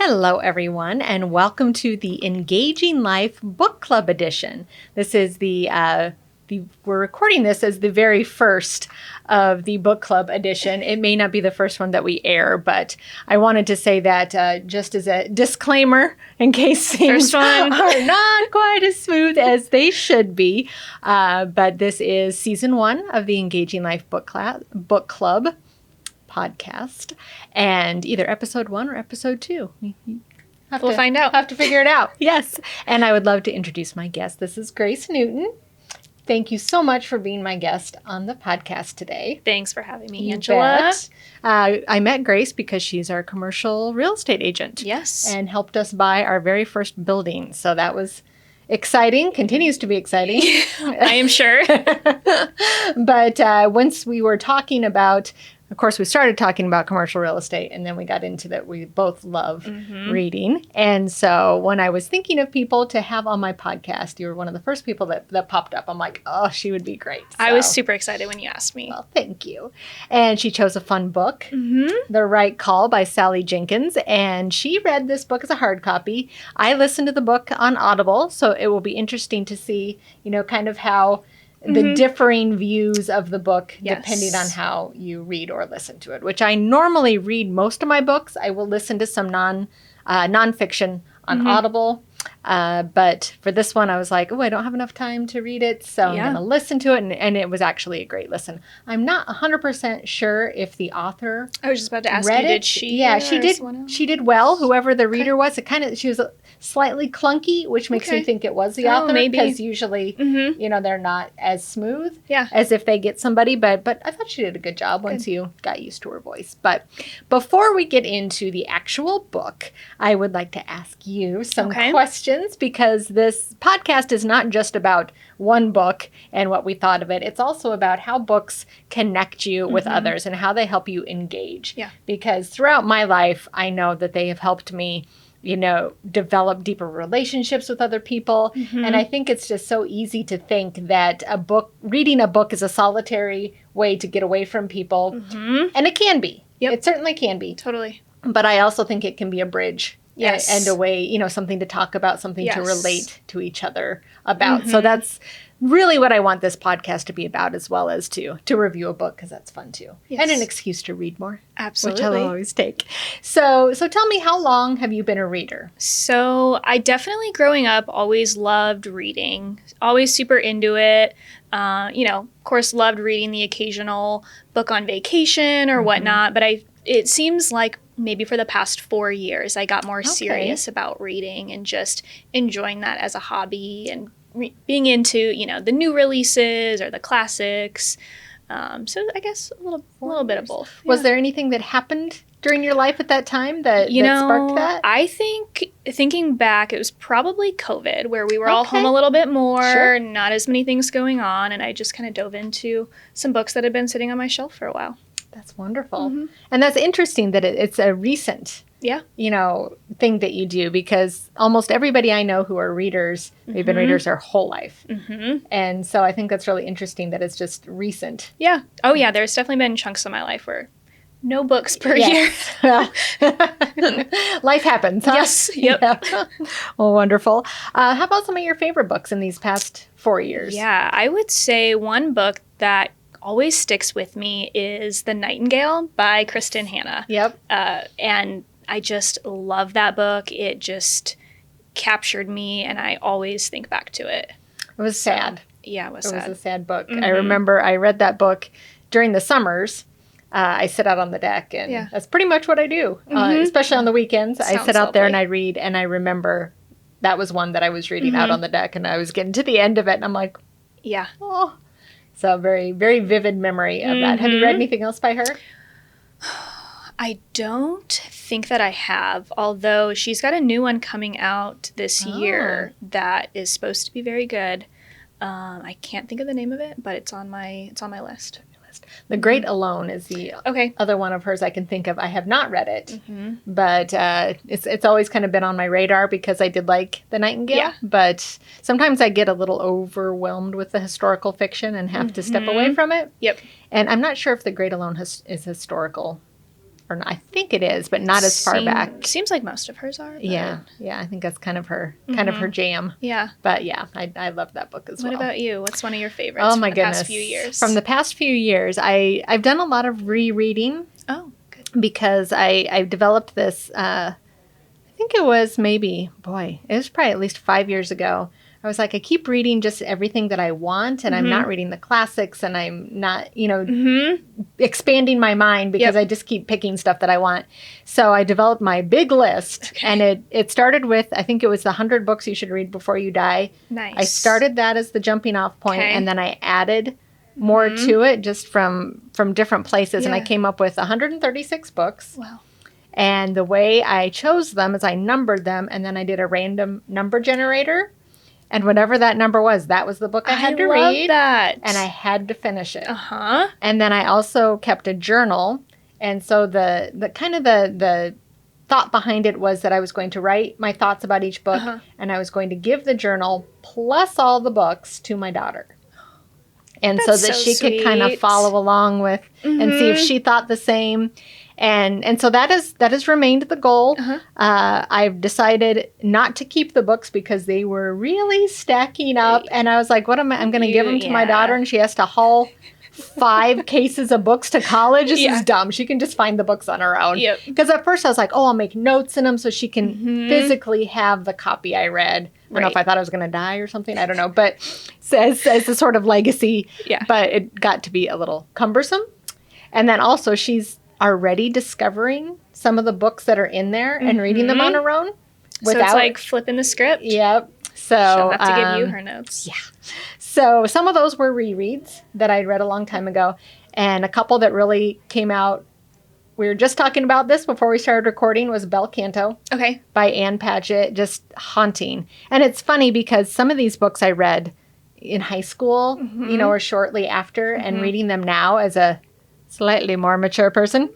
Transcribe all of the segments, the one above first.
Hello, everyone, and welcome to the Engaging Life Book Club edition. This is we're recording this as the very first of the book club edition. It may not be the first one that we air, but I wanted to say that just as a disclaimer, in case things are not quite as smooth as they should be. But this is season 1 of the Engaging Life Book Club podcast, and either episode 1 or episode 2. We'll find out. Have to figure it out. Yes. And I would love to introduce my guest. This is Grace Newton. Thank you so much for being my guest on the podcast today. Thanks for having me, You Angela. bet. I met Grace because she's our commercial real estate agent. Yes. And helped us buy our very first building. So that was exciting, continues to be exciting. I am sure. But once we were talking about, of course, we started talking about commercial real estate, and then we got into that we both love reading. And so when I was thinking of people to have on my podcast, you were one of the first people that popped up. I'm like, oh, she would be great. So, I was super excited when you asked me. well, thank you. And she chose a fun book, The Right Call by Sally Jenkins. And she read this book as a hard copy. I listened to the book on Audible, so it will be interesting to see, kind of how the differing views of the book, depending on how you read or listen to it, which I normally read most of my books. I will listen to some nonfiction on Audible. But for this one, I was like, oh, I don't have enough time to read it, so I'm going to listen to it. And it was actually a great listen. I'm not 100% sure if the author I was just about to ask read you, it. did she? Yeah, she did. She did well, whoever the reader was. She was slightly clunky, which makes me think it was the author. Maybe. Because usually, they're not as smooth Yeah. as if they get somebody. But I thought she did a good job once you got used to her voice. But before we get into the actual book, I would like to ask you some questions, because this podcast is not just about one book and what we thought of it. It's also about how books connect you with others and how they help you engage. Yeah. Because throughout my life, I know that they have helped me, develop deeper relationships with other people. And I think it's just so easy to think that reading a book is a solitary way to get away from people. And it can be. Yep. It certainly can be. Totally. But I also think it can be a bridge. Yes. And a way, something to talk about, something to relate to each other about. So that's really what I want this podcast to be about, as well as to review a book, because that's fun too. Yes. And an excuse to read more. Absolutely. Which I'll always take. So tell me, how long have you been a reader? So I definitely, growing up, always loved reading. Always super into it. Of course, loved reading the occasional book on vacation or whatnot. But it seems like maybe for the past 4 years, I got more serious about reading and just enjoying that as a hobby and being into, the new releases or the classics. So I guess a little bit of both. Was there anything that happened during your life at that time that sparked that? I think, thinking back, it was probably COVID, where we were all home a little bit more, not as many things going on, and I just kind of dove into some books that had been sitting on my shelf for a while. That's wonderful. And that's interesting that it's a recent, thing that you do, because almost everybody I know who are readers, they've been readers their whole life. And so I think that's really interesting that it's just recent. Yeah. Oh, yeah. There's definitely been chunks of my life where no books per year. Life happens, huh? Yes. Yep. Yeah. Well, wonderful. How about some of your favorite books in these past 4 years? Yeah. I would say one book that always sticks with me is The Nightingale by Kristin Hannah. Yep. And I just love that book. It just captured me, and I always think back to it. It was sad. Yeah, it was sad. sad. It was a sad book. I remember I read that book during the summers. I sit out on the deck, and that's pretty much what I do, especially on the weekends. I sit out there and I read, and I remember that was one that I was reading out on the deck, and I was getting to the end of it, and I'm like, oh. So very, very vivid memory of that. Have you read anything else by her? I don't think that I have, although she's got a new one coming out this year that is supposed to be very good. I can't think of the name of it, but it's on my list. The Great Alone is the other one of hers I can think of. I have not read it, but it's always kind of been on my radar because I did like The Nightingale. Yeah. But sometimes I get a little overwhelmed with the historical fiction and have to step away from it. Yep. And I'm not sure if The Great Alone is historical. or I think it is, but not as far back. Seems like most of hers are. But... Yeah. I think that's kind of her jam. Yeah. But yeah, I love that book as well. What about you? What's one of your favorites? Oh my goodness. Past few years? From the past few years, I've done a lot of rereading. Oh, good. Because I've developed this. I think it was it was probably at least 5 years ago. I was like, I keep reading just everything that I want, and I'm not reading the classics, and I'm not, expanding my mind because I just keep picking stuff that I want. So I developed my big list, and it started with, I think it was the 100 books you should read before you die. Nice. I started that as the jumping off point, and then I added more to it just from different places, and I came up with 136 books. Wow. And the way I chose them is I numbered them, and then I did a random number generator. And whatever that number was, that was the book I had to read. I love that. And I had to finish it. Uh-huh. And then I also kept a journal. And so the kind of the thought behind it was that I was going to write my thoughts about each book, and I was going to give the journal plus all the books to my daughter. And That's so that so she could kind of sweet. follow along with and see if she thought the same. And so that has remained the goal. I've decided not to keep the books because they were really stacking up. And I was like, I'm going to give them to my daughter, and she has to haul 5 cases of books to college. This is dumb. She can just find the books on her own. Because at first I was like, I'll make notes in them so she can physically have the copy I read. I don't know if I thought I was going to die or something. I don't know. But as a sort of legacy. But it got to be a little cumbersome. And then also she's already discovering some of the books that are in there and reading them on her own. So it's like flipping the script. Yep. So she'll have to give you her notes. Yeah. So some of those were rereads that I'd read a long time ago. And a couple that really came out, we were just talking about this before we started recording, was Bel Canto. Okay. By Ann Patchett. Just haunting. And it's funny because some of these books I read in high school, or shortly after, and reading them now as a slightly more mature person.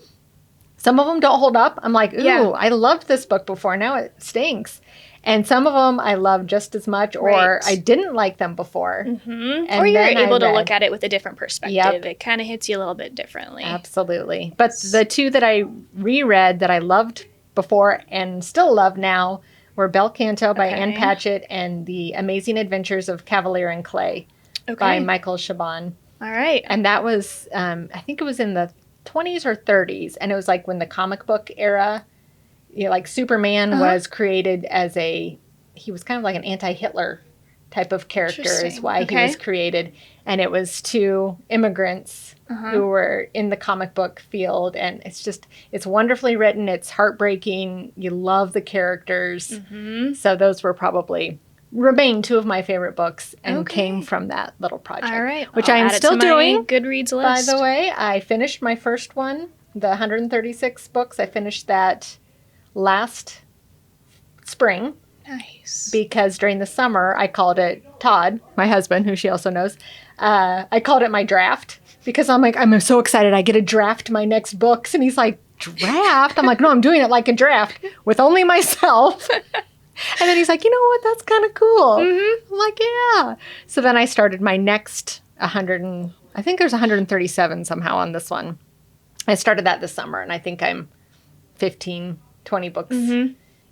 Some of them don't hold up. I'm like, ooh, I loved this book before. Now it stinks. And some of them I love just as much, or I didn't like them before. Or you're able to look at it with a different perspective. Yep. It kind of hits you a little bit differently. Absolutely. But the 2 that I reread that I loved before and still love now were Bel Canto by Ann Patchett and The Amazing Adventures of Cavalier and Clay by Michael Chabon. All right. And that was, I think it was in the 20s or 30s. And it was like when the comic book era, like Superman was created as he was kind of like an anti-Hitler type of character is why he was created. And it was 2 immigrants who were in the comic book field. And it's wonderfully written. It's heartbreaking. You love the characters. So those were probably remain 2 of my favorite books and came from that little project. All right. Which I am still doing. Goodreads list. By the way, I finished my first one, the 136 books. I finished that last spring. Nice. Because during the summer, I called it Todd, my husband, who she also knows. I called it my draft because I'm like, I'm so excited. I get to draft my next books. And he's like, draft? I'm like, no, I'm doing it like a draft with only myself. And then he's like, you know what? That's kind of cool. I'm like, yeah. So then I started my next I think there's 137 somehow on this one. I started that this summer, and I think I'm 15, 20 books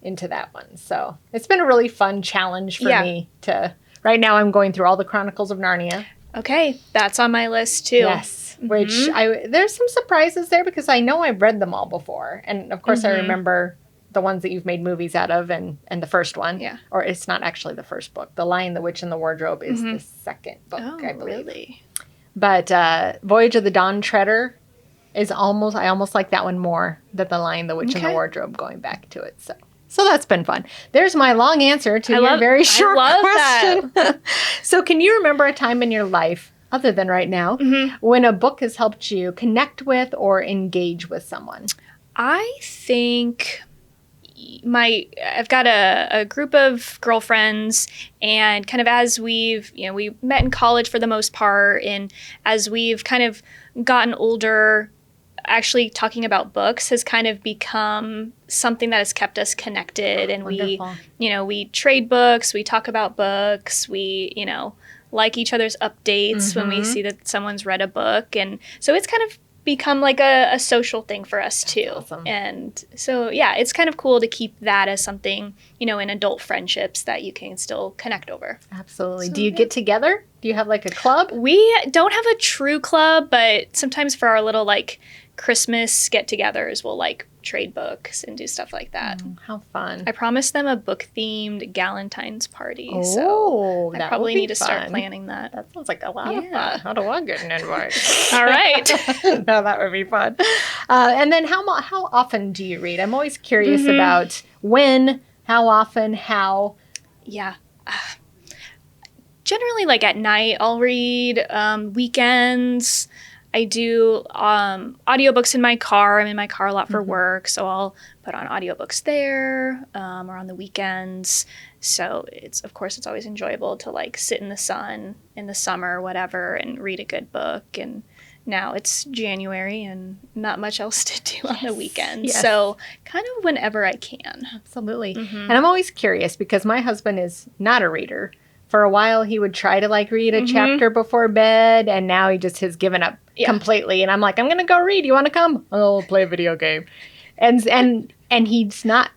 into that one. So it's been a really fun challenge for me to, right now I'm going through all the Chronicles of Narnia. Okay. That's on my list too. Yes. Which there's some surprises there because I know I've read them all before. And of course I remember the ones that you've made movies out of and the first one. Yeah. Or it's not actually the first book. The Lion, the Witch, and the Wardrobe is the second book, I believe. Really? But Voyage of the Dawn Treader is I almost like that one more than The Lion, the Witch, and the Wardrobe, going back to it. So that's been fun. There's my long answer to your very short question. That. So can you remember a time in your life, other than right now, when a book has helped you connect with or engage with someone? I think I've got a group of girlfriends, and kind of as we met in college for the most part, and as we've kind of gotten older, actually talking about books has kind of become something that has kept us connected. And Wonderful. we trade books, we talk about books, we like each other's updates when we see that someone's read a book. And so it's kind of become like a social thing for us too. Awesome. And so, yeah, it's kind of cool to keep that as something, in adult friendships that you can still connect over. Absolutely. So, Do you get together? Do you have like a club? We don't have a true club, but sometimes for our little like Christmas get-togethers, we'll like trade books and do stuff like that. How fun. I promised them a book-themed Galentine's party, Oh, so I that probably would be need to start fun. planning that. That sounds like a lot of Yeah. fun. How do I get an invite? All right. No, that would be fun. And then how often do you read? I'm always curious about when, how often, how. Yeah. Generally, like at night, I'll read. Weekends, I do audiobooks in my car. I'm in my car a lot for work, so I'll put on audiobooks there or on the weekends. So it's always enjoyable to like sit in the sun in the summer or whatever and read a good book. And now it's January and not much else to do on the weekends. Yes. So kind of whenever I can. Absolutely. And I'm always curious because my husband is not a reader. For a while, he would try to like read a chapter before bed, and now he just has given up completely. And I'm like, I'm going to go read. You want to come? Oh, I'll play a video game. And he's not.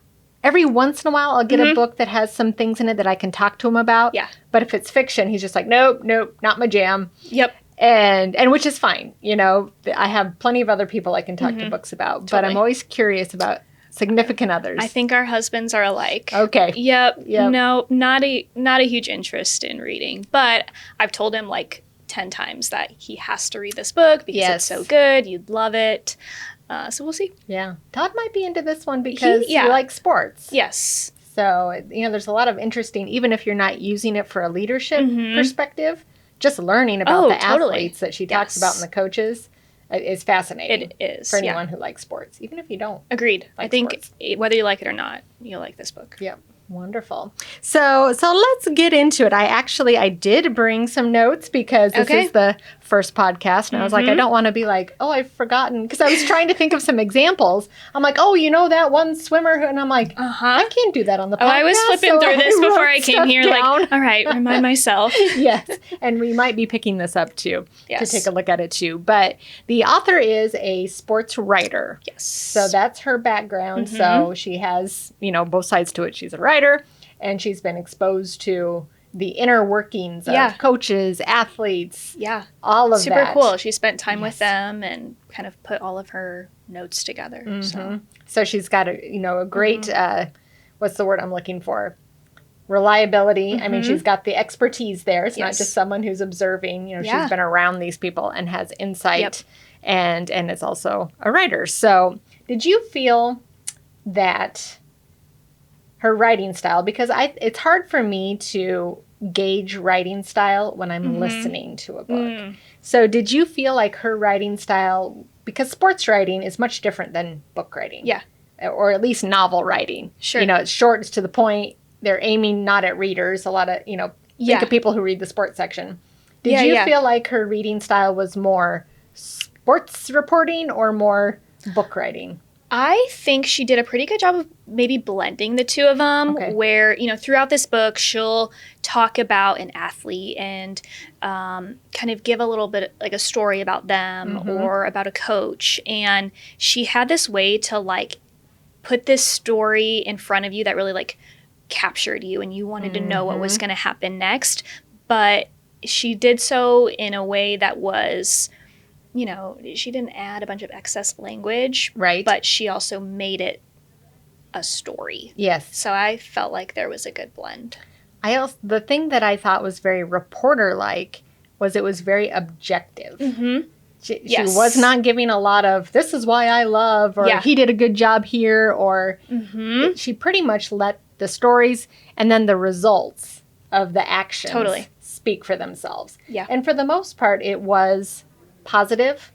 Every once in a while, I'll get a book that has some things in it that I can talk to him about. Yeah. But if it's fiction, he's just like, nope, not my jam. Yep. And which is fine. I have plenty of other people I can talk to books about, but I'm always curious about significant others. I think our husbands are alike. Okay. Yep. No, not a huge interest in reading, but I've told him like 10 times that he has to read this book because it's so good. You'd love it. So we'll see. Yeah. Todd might be into this one because you like sports. Yes. So, there's a lot of interesting, even if you're not using it for a leadership perspective, just learning about the athletes that she talks about and the coaches is fascinating. It is. For anyone who likes sports, even if you don't. Agreed. Like I think sports. whether you like it or not, you'll like this book. Yep. Wonderful. So let's get into it. I did bring some notes because this is the first podcast. And I was like, I don't want to be like, oh, I've forgotten. Because I was trying to think of some examples. I'm like, oh, that one swimmer. And I'm like, I can't do that on the podcast. Oh, I was flipping through this before I came here. Down. Like, all right, remind myself. Yes. And we might be picking this up too. Yes. To take a look at it too. But the author is a sports writer. Yes. So that's her background. So she has, both sides to it. She's a writer. And she's been exposed to the inner workings of coaches, athletes, all of that. Super cool. She spent time with them and kind of put all of her notes together. So she's got a great, what's the word I'm looking for? Reliability. I mean, she's got the expertise there. It's not just someone who's observing. She's been around these people and has insight and is also a writer. So did you feel that her writing style, because it's hard for me to gauge writing style when I'm listening to a book. So did you feel like her writing style, because sports writing is much different than book writing. Yeah. Or at least novel writing. Sure. It's short, it's to the point. They're aiming not at readers. A lot of, think of people who read the sports section. Did you feel like her reading style was more sports reporting or more book writing? I think she did a pretty good job of maybe blending the two of them, where, throughout this book, she'll talk about an athlete and kind of give a little bit like a story about them or about a coach. And she had this way to like put this story in front of you that really like captured you and you wanted to know what was going to happen next. But she did so in a way that was, she didn't add a bunch of excess language. Right. But she also made it a story. Yes. So I felt like there was a good blend. The thing that I thought was very reporter-like was it was very objective. She was not giving a lot of, this is why I love, or he did a good job here, or she pretty much let the stories and then the results of the actions speak for themselves. Yeah. And for the most part, it was positive.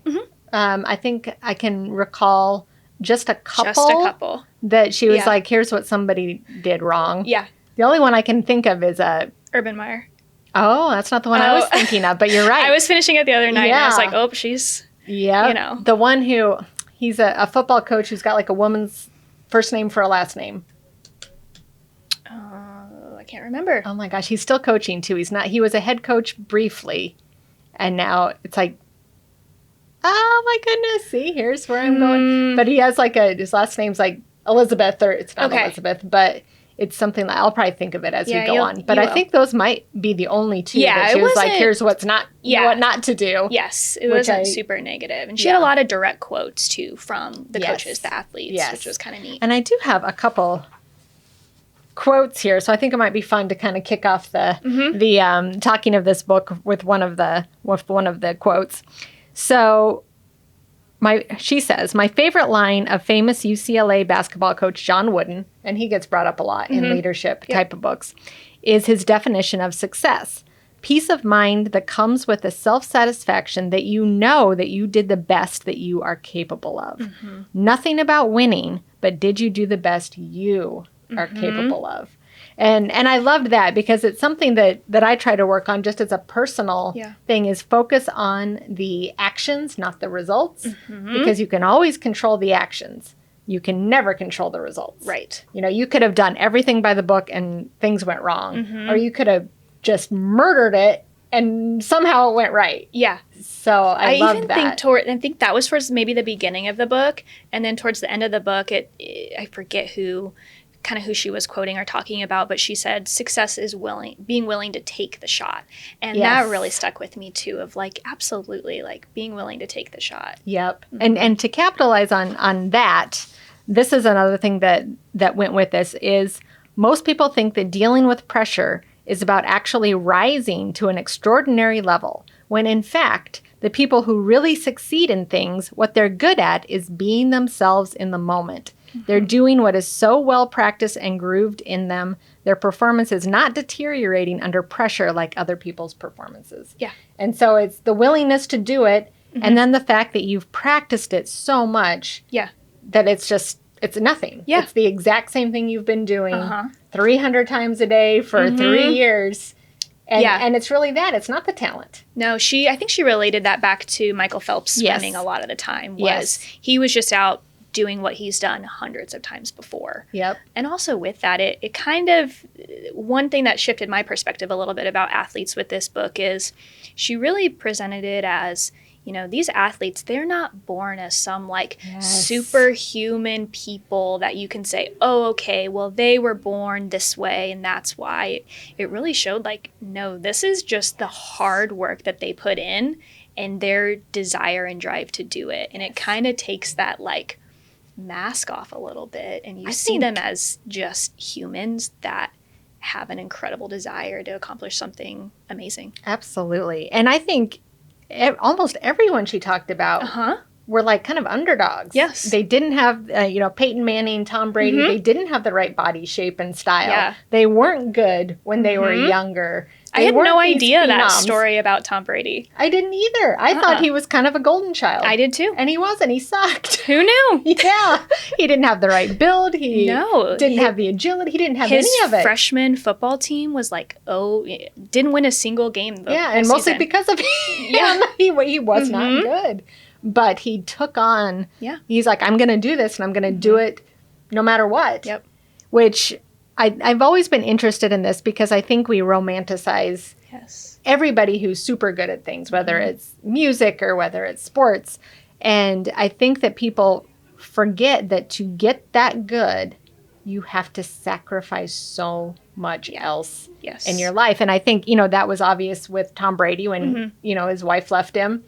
I think I can recall just a couple that she was like, here's what somebody did wrong. Yeah. The only one I can think of is Urban Meyer. Oh, that's not the one I was thinking of, but you're right. I was finishing it the other night and I was like, oh, she's, the one who, he's a football coach who's got like a woman's first name for a last name. I can't remember. Oh my gosh, he's still coaching too. He was a head coach briefly, and now it's like, Oh my goodness. See, here's where I'm going. But he has like his last name's like Elizabeth, or it's not Elizabeth, but it's something that I'll probably think of it as we go on. But I think those might be the only two that she was like, here's what's not, what not to do. Yes, it wasn't super negative. And she had a lot of direct quotes too from the coaches, the athletes, which was kind of neat. And I do have a couple quotes here, so I think it might be fun to kind of kick off the talking of this book with one of the quotes. So she says, my favorite line of famous UCLA basketball coach John Wooden, and he gets brought up a lot in leadership type of books, is his definition of success. Peace of mind that comes with the self-satisfaction that you know that you did the best that you are capable of. Nothing about winning, but did you do the best you are capable of? And I loved that because it's something that I try to work on just as a personal thing, is focus on the actions, not the results, because you can always control the actions. You can never control the results. Right. You know, you could have done everything by the book and things went wrong, or you could have just murdered it and somehow it went right. Yeah. So I love that. I think that was towards maybe the beginning of the book, and then towards the end of the book, I forget who she was quoting or talking about, but she said success is being willing to take the shot. And that really stuck with me too, of like, absolutely, like being willing to take the shot. Yep. And to capitalize on that, this is another thing that went with this, is most people think that dealing with pressure is about actually rising to an extraordinary level, when in fact, the people who really succeed in things, what they're good at is being themselves in the moment. They're doing what is so well practiced and grooved in them. Their performance is not deteriorating under pressure like other people's performances. Yeah. And so it's the willingness to do it, and then the fact that you've practiced it so much that it's nothing. Yeah. It's the exact same thing you've been doing 300 times a day for 3 years. And it's really that. It's not the talent. No, I think she related that back to Michael Phelps spending a lot of the time. He was just out doing what he's done hundreds of times before. Yep. And also with that, it kind of, one thing that shifted my perspective a little bit about athletes with this book is she really presented it as, you know, these athletes, they're not born as some like superhuman people that you can say, oh, okay, well, they were born this way and that's why. It really showed like, no, this is just the hard work that they put in and their desire and drive to do it. And it kind of takes that like mask off a little bit, and you see them as just humans that have an incredible desire to accomplish something amazing. Absolutely. And I think almost everyone she talked about were like kind of underdogs. Yes. They didn't have, Peyton Manning, Tom Brady, they didn't have the right body shape and style. Yeah. They weren't good when they were younger. I had no idea that story about Tom Brady. I didn't either. I thought he was kind of a golden child. I did too. And he wasn't. He sucked. Who knew? Yeah. He didn't have the right build. He didn't have the agility. He didn't have any of it. His freshman football team was like, didn't win a single game the whole and mostly season. Because of him. He was not good. But he took on, he's like, I'm going to do this and I'm going to do it no matter what. Yep. Which I've always been interested in this because I think we romanticize everybody who's super good at things, whether it's music or whether it's sports. And I think that people forget that to get that good, you have to sacrifice so much else in your life. And I think, that was obvious with Tom Brady when, his wife left him.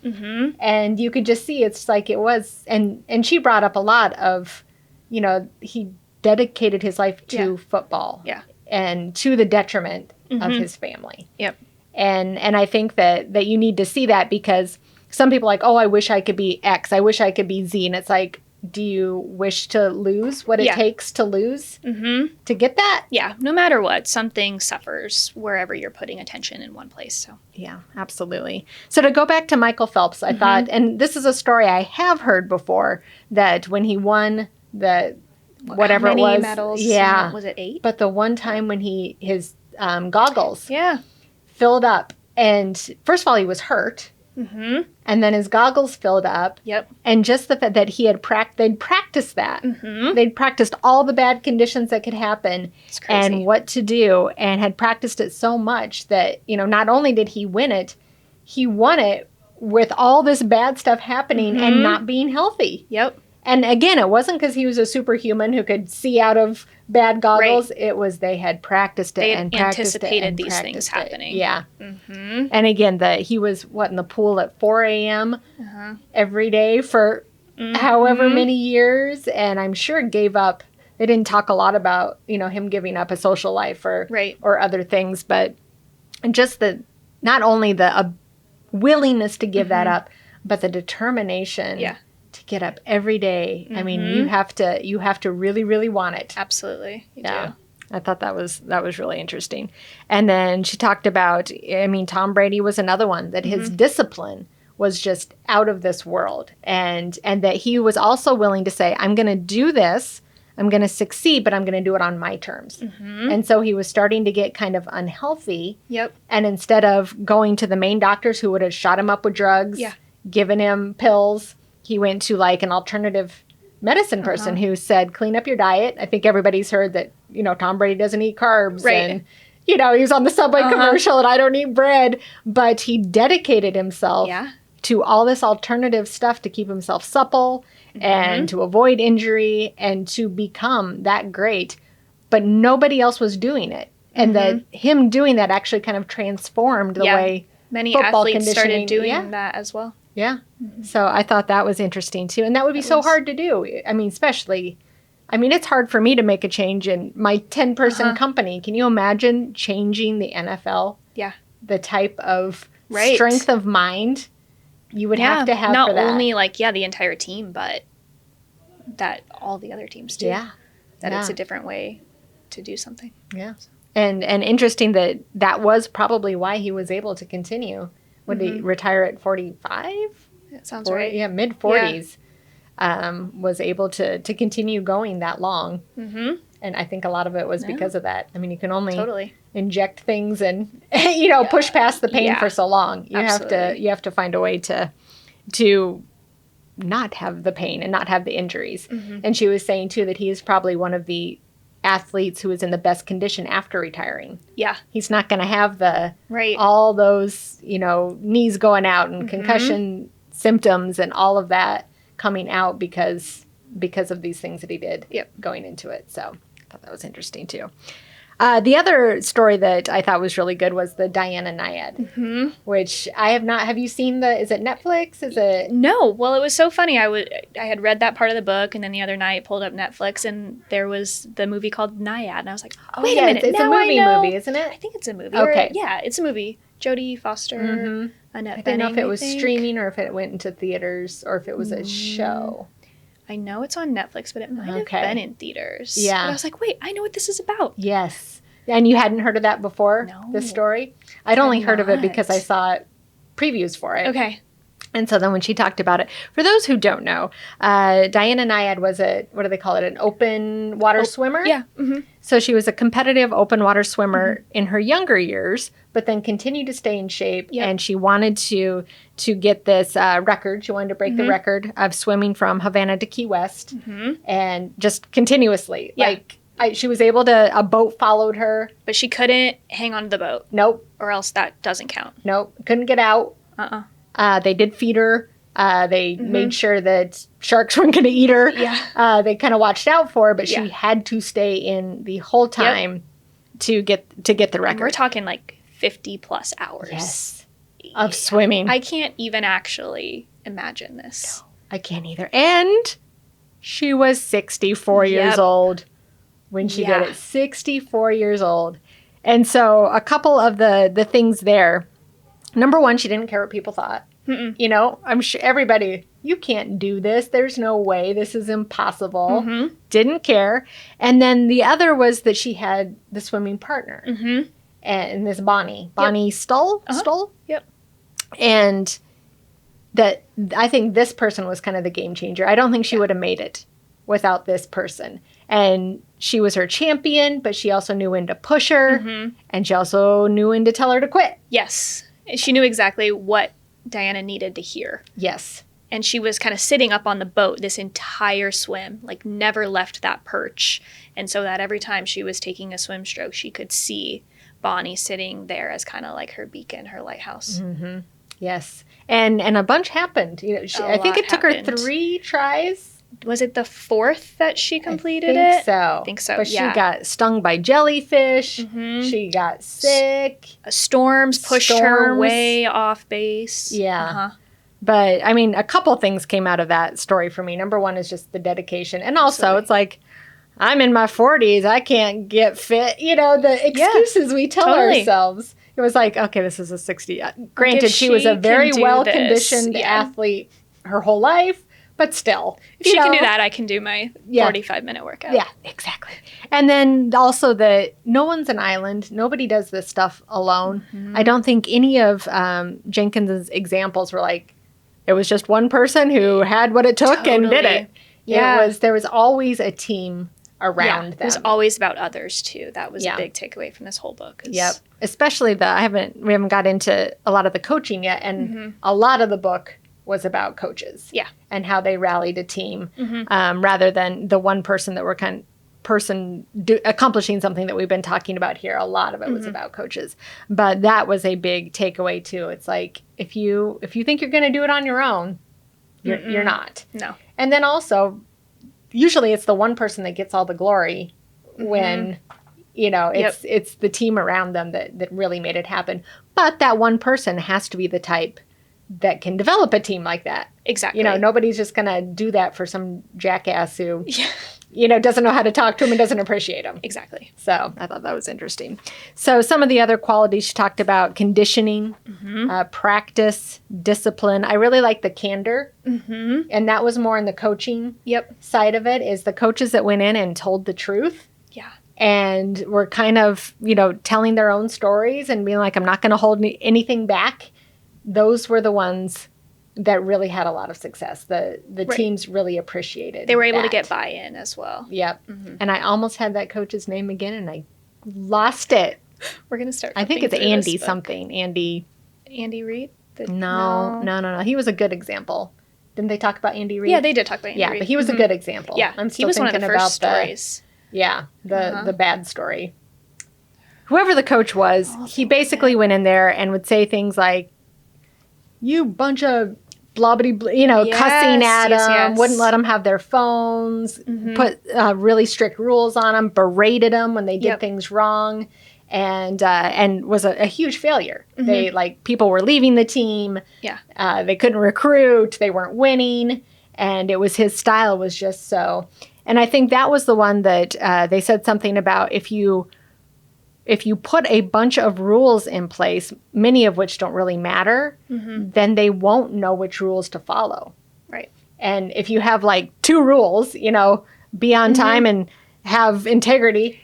And you could just see it's like it was. And she brought up a lot of, he dedicated his life to football and to the detriment of his family. Yep. And I think that you need to see that because some people are like, oh, I wish I could be X. I wish I could be Z. And it's like, do you wish to lose what it takes to lose to get that? Yeah. No matter what, something suffers wherever you're putting attention in one place. So yeah, absolutely. So to go back to Michael Phelps, I thought, and this is a story I have heard before, that when he won the whatever it was, medals, was it 8? But the one time when his goggles filled up, and first of all he was hurt. And then his goggles filled up. Yep. And just the fact that they'd practiced that. They'd practiced all the bad conditions that could happen and what to do, and had practiced it so much that, not only did he win it, he won it with all this bad stuff happening and not being healthy. Yep. And again, it wasn't because he was a superhuman who could see out of bad goggles. Right. It was they had practiced it They and had practiced it anticipated and these practiced things it. happening. Yeah. And again, he was, in the pool at 4 a.m. Every day for however many years. And I'm sure gave up. They didn't talk a lot about, him giving up a social life or other things. But just not only the willingness to give that up, but the determination to get up every day. I mean, you have to really, really want it. Absolutely. You do. I thought that was really interesting. And then she talked about, Tom Brady was another one, that his discipline was just out of this world. And that he was also willing to say, I'm going to do this. I'm going to succeed, but I'm going to do it on my terms. And so he was starting to get kind of unhealthy. Yep. And instead of going to the main doctors who would have shot him up with drugs, given him pills, he went to like an alternative medicine person who said, clean up your diet. I think everybody's heard that, Tom Brady doesn't eat carbs. Right. And, he was on the Subway commercial and I don't eat bread. But he dedicated himself to all this alternative stuff to keep himself supple and to avoid injury and to become that great. But nobody else was doing it. And that him doing that actually kind of transformed the way many football athletes started conditioning- doing that as well. Yeah. So I thought that was interesting too. And that would be so hard to do. Especially, it's hard for me to make a change in my 10-person company. Can you imagine changing the NFL? Yeah. The type of strength of mind you would have to have not for that. only the entire team, but that all the other teams do. Yeah. That it's a different way to do something. Yeah. And interesting that was probably why he was able to continue. Would he retire at 45? That sounds right. Yeah, mid-40s. Was able to continue going that long. And I think a lot of it was because of that. You can only inject things and, push past the pain for so long. You have to find a way to not have the pain and not have the injuries. And she was saying, too, that he is probably one of the athletes who is in the best condition after retiring. Yeah. He's not going to have all those, knees going out and concussion symptoms and all of that coming out because of these things that he did going into it. So I thought that was interesting too. The other story that I thought was really good was the Diana Nyad, which I have not. Have you seen is it Netflix? Is it? No. Well, it was so funny. I had read that part of the book, and then the other night pulled up Netflix, and there was the movie called Nyad, and I was like, wait a minute. It's a movie, isn't it? I think it's a movie. Okay. It's a movie. Jodie Foster, Annette I didn't know if it was Bening, streaming or if it went into theaters or if it was a show. I know it's on Netflix, but it might have been in theaters. Yeah. But I was like, wait, I know what this is about. Yes. And you hadn't heard of that before? No. This story? I'd only heard of it because I saw previews for it. Okay. And so then when she talked about it, for those who don't know, Diana Nyad was what do they call it, an open water swimmer? Yeah. So she was a competitive open water swimmer in her younger years, but then continued to stay in shape. Yep. And she wanted to get this record. She wanted to break the record of swimming from Havana to Key West and just continuously. Yeah. She was able to, a boat followed her. But she couldn't hang on to the boat. Nope. Or else that doesn't count. Nope. Couldn't get out. They did feed her. They made sure that sharks weren't going to eat her. Yeah. They kind of watched out for her, but she had to stay in the whole time to get the record. And we're talking 50 plus hours. Yes. Of swimming. I can't even actually imagine this. No, I can't either. And she was 64 years old when she did it. 64 years old. And so a couple of the things there. Number one, she didn't care what people thought. I'm sure everybody, you can't do this. There's no way. This is impossible. Didn't care. And then the other was that she had the swimming partner. And this Bonnie Stoll. Yep. And that I think this person was kind of the game changer. I don't think she would have made it without this person. And she was her champion, but she also knew when to push her. And she also knew when to tell her to quit. Yes. She knew exactly what Diana needed to hear. Yes. And she was kind of sitting up on the boat this entire swim, never left that perch. And so that every time she was taking a swim stroke, she could see Bonnie sitting there as kind of like her beacon, her lighthouse. Yes. And a bunch happened. I think it took her happened. 3 tries. Was it the 4th that she completed I it? think so. But she got stung by jellyfish. Mm-hmm. She got sick. Storms pushed her way off base. Yeah. Uh-huh. But, I mean, a couple things came out of that story for me. Number one is just the dedication. And also, It's like, I'm in my 40s. I can't get fit. The excuses we tell ourselves. It was like, okay, this is a 60. Granted, she was a very well-conditioned athlete her whole life. But still. If she can do that, I can do my 45-minute workout. Yeah, exactly. And then also no one's an island. Nobody does this stuff alone. Mm-hmm. I don't think any of Jenkins' examples were like, it was just one person who had what it took and did it. Yeah. There was always a team around them. It was always about others, too. That was a big takeaway from this whole book. Yep. Especially we haven't got into a lot of the coaching yet. And a lot of the book was about coaches. Yeah. And how they rallied a team rather than the one person that were accomplishing something that we've been talking about here. A lot of it was about coaches. But that was a big takeaway, too. It's like, if you think you're going to do it on your own, you're not. No. And then also, usually it's the one person that gets all the glory when, it's the team around them that really made it happen. But that one person has to be the type that can develop a team like that. Exactly. Nobody's just going to do that for some jackass who, doesn't know how to talk to him and doesn't appreciate him. Exactly. So I thought that was interesting. So some of the other qualities she talked about: conditioning, practice, discipline. I really like the candor. Mm-hmm. And that was more in the coaching side of it, is the coaches that went in and told the truth. Yeah. And were kind of, telling their own stories and being like, I'm not going to hold anything back. Those were the ones that really had a lot of success. The teams really appreciated. They were able to get buy-in as well. Yep. Mm-hmm. And I almost had that coach's name again, and I lost it. We're going to start. I think it's Andy something. Andy Reid? No. He was a good example. Didn't they talk about Andy Reid? Yeah, they did talk about Andy Reid. Yeah, but he was a good example. Yeah, I'm still he was thinking one of the first stories. The bad story. Whoever the coach was, he basically went in there and would say things like, you bunch of cussing at them, wouldn't let them have their phones, put really strict rules on them, berated them when they did things wrong, and was a huge failure. They people were leaving the team. Yeah. They couldn't recruit. They weren't winning, and his style was just so. And I think that was the one that they said something about if you put a bunch of rules in place, many of which don't really matter, then they won't know which rules to follow. Right. And if you have 2 rules, be on time and have integrity,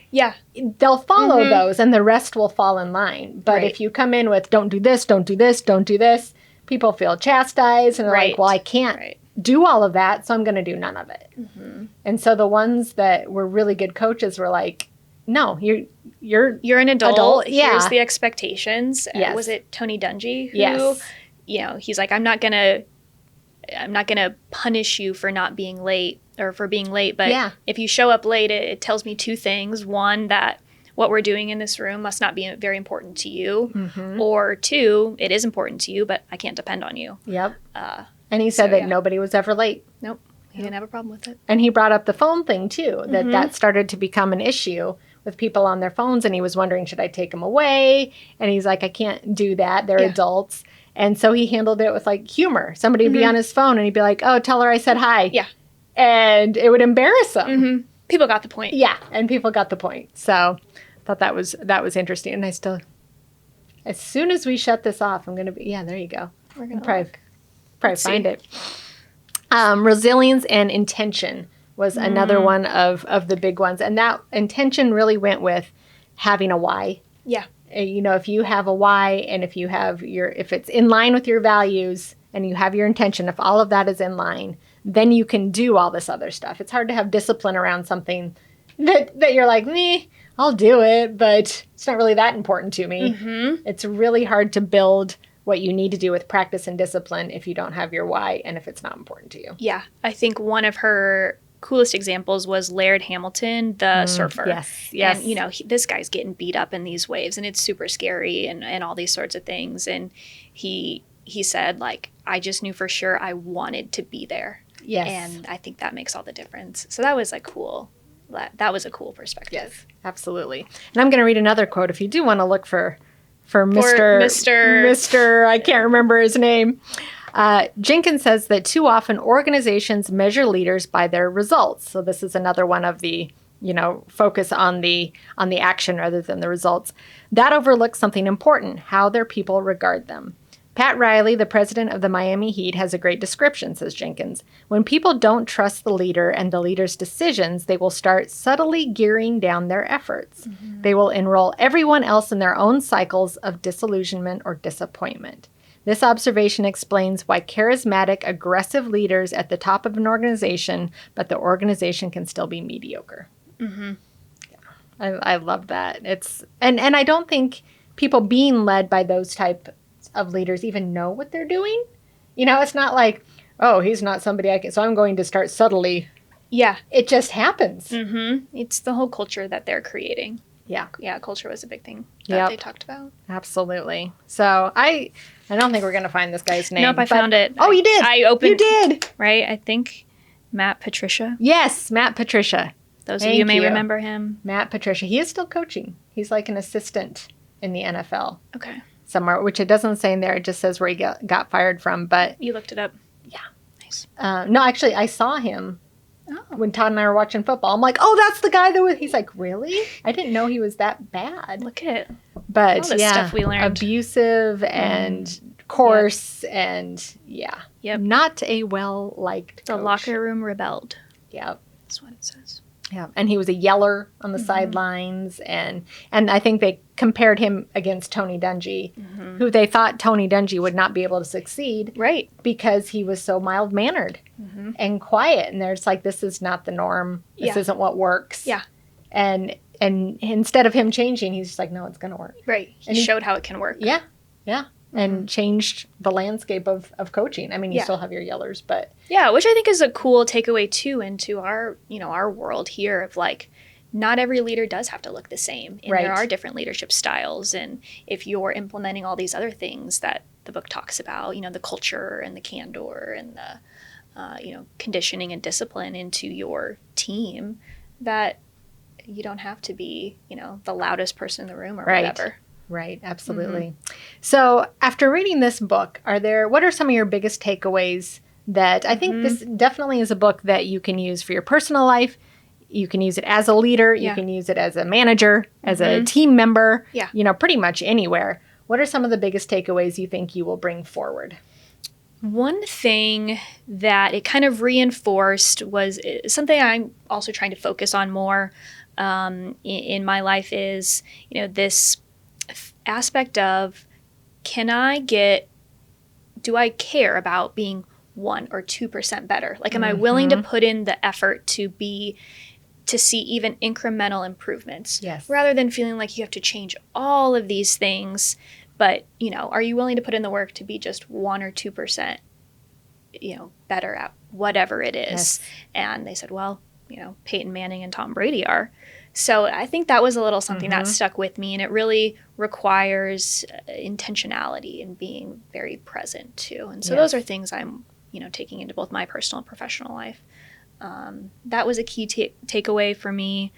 they'll follow those and the rest will fall in line. But if you come in with don't do this, don't do this, don't do this, people feel chastised and they're like, well, I can't do all of that, so I'm going to do none of it. Mm-hmm. And so the ones that were really good coaches were like, no, you're an adult. Here's the expectations. Yes. Was it Tony Dungy who, yes. He's like, I'm not gonna punish you for not being late or for being late, but if you show up late, it tells me 2 things. 1, that what we're doing in this room must not be very important to you, or 2, it is important to you, but I can't depend on you. Yep. And he said that nobody was ever late. Nope. He didn't have a problem with it. And he brought up the phone thing too, that started to become an issue with people on their phones, and he was wondering, should I take them away? And he's like, I can't do that. They're adults. And so he handled it with humor. Somebody would be on his phone and he'd be like, oh, tell her I said hi. Yeah. And it would embarrass them. Mm-hmm. People got the point. Yeah. And people got the point. So I thought that was interesting. And I still, as soon as we shut this off, I'm going to be, there you go. We're going to probably find it. Resilience and intention was another one of the big ones. And that intention really went with having a why. Yeah. If you have a why, and if it's in line with your values and you have your intention, if all of that is in line, then you can do all this other stuff. It's hard to have discipline around something that you're like, I'll do it, but it's not really that important to me. Mm-hmm. It's really hard to build what you need to do with practice and discipline if you don't have your why and if it's not important to you. Yeah. I think one of her coolest examples was Laird Hamilton, the surfer. Yes. And, this guy's getting beat up in these waves, and it's super scary and all these sorts of things. And he he said, like, I just knew for sure I wanted to be there. Yes. And I think that makes all the difference. So that was like cool. That was a cool perspective. Yes, absolutely. And I'm going to read another quote if you do want to look for Mr. I can't remember his name. Jenkins says that too often organizations measure leaders by their results. So this is another one of the, focus on the action rather than the results. That overlooks something important, how their people regard them. Pat Riley, the president of the Miami Heat, has a great description, says Jenkins. When people don't trust the leader and the leader's decisions, they will start subtly gearing down their efforts. Mm-hmm. They will enroll everyone else in their own cycles of disillusionment or disappointment. This observation explains why charismatic, aggressive leaders at the top of an organization, but the organization can still be mediocre. Mm-hmm. Yeah, I love that. And I don't think people being led by those type of leaders even know what they're doing. It's not like, oh, he's not somebody so I'm going to start subtly. Yeah. It just happens. Mm-hmm. It's the whole culture that they're creating. Yeah. Yeah, culture was a big thing that they talked about. Absolutely. So I don't think we're going to find this guy's name. Nope, I found it. Oh, you did? I opened. You did. Right? I think Matt Patricia. Yes, Matt Patricia. Those of you may remember him. Matt Patricia. He is still coaching. He's like an assistant in the NFL. Okay. Somewhere, which it doesn't say in there. It just says where he got fired from. But you looked it up. Yeah. Nice. No, actually, I saw him when Todd and I were watching football. I'm like, oh, that's the guy that was. He's like, really? I didn't know he was that bad. Look at it. But all the stuff we learned. Abusive and coarse and not a well-liked The coach. locker room rebelled. Yep. That's what it says. Yeah, and he was a yeller on the sidelines, and I think they compared him against Tony Dungy, who they thought Tony Dungy would not be able to succeed, right? Because he was so mild-mannered and quiet, and they're just like, this is not the norm. This isn't what works. Yeah, and instead of him changing, he's just like, no, it's going to work. Right. He showed how it can work. Yeah, yeah. And changed the landscape of coaching. I mean, you still have your yellers, but... Yeah, which I think is a cool takeaway, too, into our, our world here of, like, not every leader does have to look the same. And there are different leadership styles. And if you're implementing all these other things that the book talks about, the culture and the candor and the, conditioning and discipline into your team, that you don't have to be, the loudest person in the room or whatever. Right, absolutely. So after reading this book, what are some of your biggest takeaways that I think this definitely is a book that you can use for your personal life? You can use it as a leader. You can use it as a manager, as a team member, pretty much anywhere. What are some of the biggest takeaways you think you will bring forward? One thing that it kind of reinforced was something I'm also trying to focus on more in my life is, this aspect of, do I care about being 1 or 2% better? Like, am I willing to put in the effort to see even incremental improvements? Yes. Rather than feeling like you have to change all of these things, but, are you willing to put in the work to be just 1 or 2%, better at whatever it is? Yes. And they said, well, Peyton Manning and Tom Brady are. So I think that was a little something that stuck with me, and it really requires intentionality and being very present too. And so those are things I'm, taking into both my personal and professional life. That was a key takeaway for me.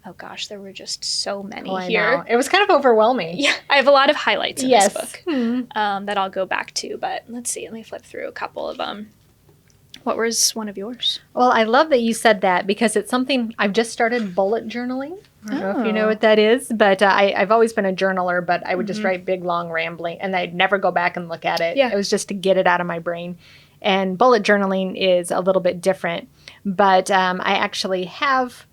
Oh gosh, there were just so many here. Know. It was kind of overwhelming. Yeah, I have a lot of highlights in this book that I'll go back to, but let's see. Let me flip through a couple of them. What was one of yours? Well, I love that you said that because it's something I've just started bullet journaling. I don't know if you know what that is, but I've always been a journaler, but I would just write big, long, rambling, and I'd never go back and look at it. Yeah. It was just to get it out of my brain. And bullet journaling is a little bit different, but I actually have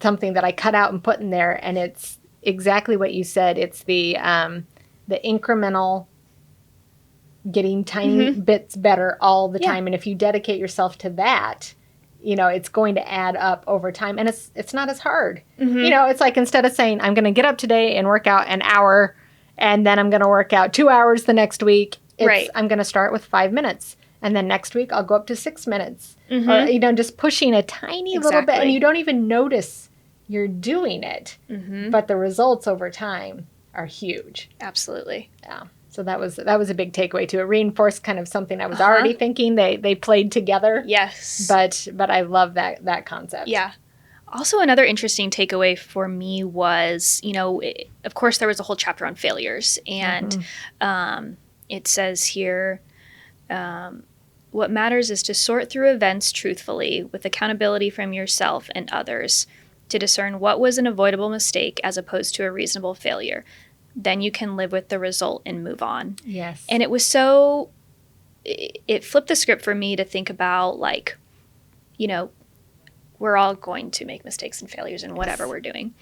something that I cut out and put in there, and it's exactly what you said. It's the incremental getting tiny bits better all the time. And if you dedicate yourself to that, it's going to add up over time. And it's not as hard. It's like instead of saying, I'm going to get up today and work out an hour, and then I'm going to work out 2 hours the next week. I'm going to start with 5 minutes. And then next week I'll go up to 6 minutes. Or, just pushing a tiny little bit. And you don't even notice you're doing it. But the results over time are huge. Absolutely. Yeah. So that was a big takeaway too. It reinforced kind of something I was already thinking. They played together. Yes. But I love that concept. Yeah. Also, another interesting takeaway for me was, of course, there was a whole chapter on failures. And it says here, what matters is to sort through events truthfully with accountability from yourself and others to discern what was an avoidable mistake as opposed to a reasonable failure. Then you can live with the result and move on. Yes. And it was it flipped the script for me to think about, like, we're all going to make mistakes and failures in whatever we're doing.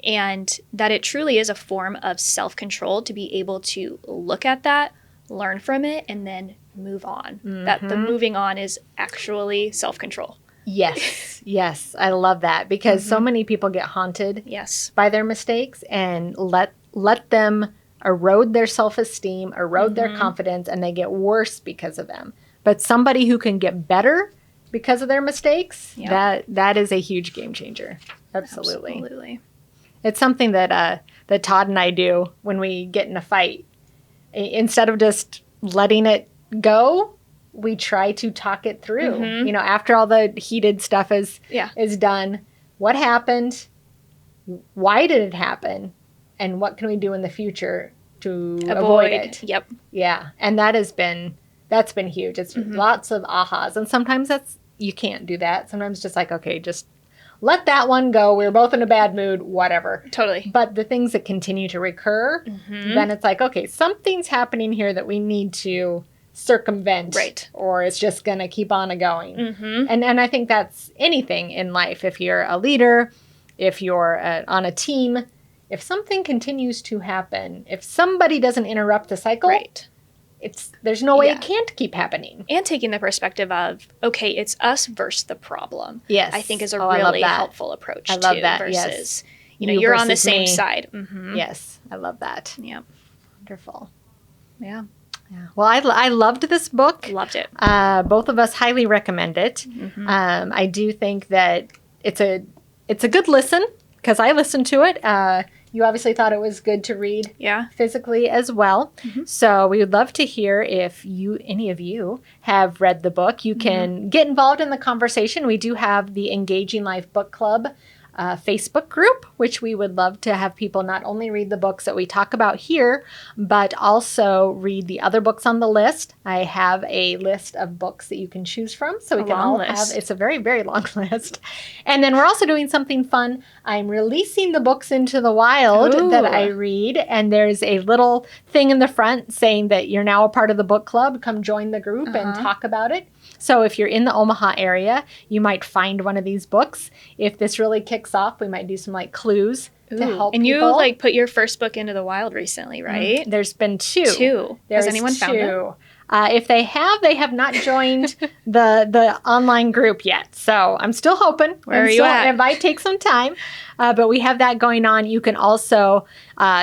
And that it truly is a form of self-control to be able to look at that, learn from it, and then move on. That the moving on is actually self-control. Yes. Yes. I love that because so many people get haunted by their mistakes and let them erode their self-esteem, erode their confidence, and they get worse because of them. But somebody who can get better because of their mistakes, that is a huge game changer. Absolutely. It's something that Todd and I do when we get in a fight. Instead of just letting it go, we try to talk it through. After all the heated stuff is done, what happened? Why did it happen? And what can we do in the future to avoid it? Yep. Yeah. And that's been huge. It's lots of ahas. And sometimes you can't do that. Sometimes just like, okay, just let that one go. We're both in a bad mood, whatever. Totally. But the things that continue to recur, then it's like, okay, something's happening here that we need to circumvent. Right. Or it's just going to keep on going. And I think that's anything in life. If you're a leader, if you're on a team, if something continues to happen, if somebody doesn't interrupt the cycle, there's no way it can't keep happening. And taking the perspective of, okay, it's us versus the problem. Yes. I think is a really helpful approach. I love that. Versus, you're on the same side. Yes. I love that. Yeah. Wonderful. Yeah. Yeah. Well, I loved this book. Loved it. Both of us highly recommend it. I do think that it's a good listen because I listened to it. You obviously thought it was good to read physically as well. So we would love to hear if any of you have read the book. You can get involved in the conversation. We do have the Engaging Life Book Club Facebook group, which we would love to have people not only read the books that we talk about here, but also read the other books on the list. I have a list of books that you can choose from. So we can all have, it's a very, very long list. And then we're also doing something fun. I'm releasing the books into the wild that I read. And there's a little thing in the front saying that you're now a part of the book club. Come join the group and talk about it. So if you're in the Omaha area, you might find one of these books. If this really kicks off, we might do some clues to help and people. You put your first book into the wild recently, right? There's been two. Has anyone found it? If they have not joined the online group yet. So I'm still hoping. Where are you at? It might take some time, but we have that going on. You can also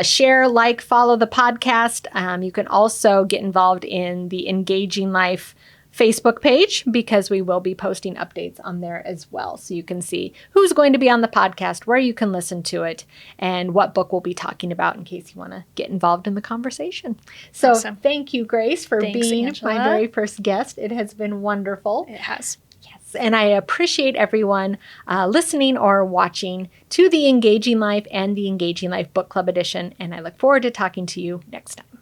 share, follow the podcast. You can also get involved in the Engaging Life Facebook page because we will be posting updates on there as well. So you can see who's going to be on the podcast, where you can listen to it, and what book we'll be talking about in case you want to get involved in the conversation. So Thank you, Grace, for being Angela. my very first guest. It has been wonderful. It has. Yes. And I appreciate everyone listening or watching to the Engaging Life and the Engaging Life Book Club edition. And I look forward to talking to you next time.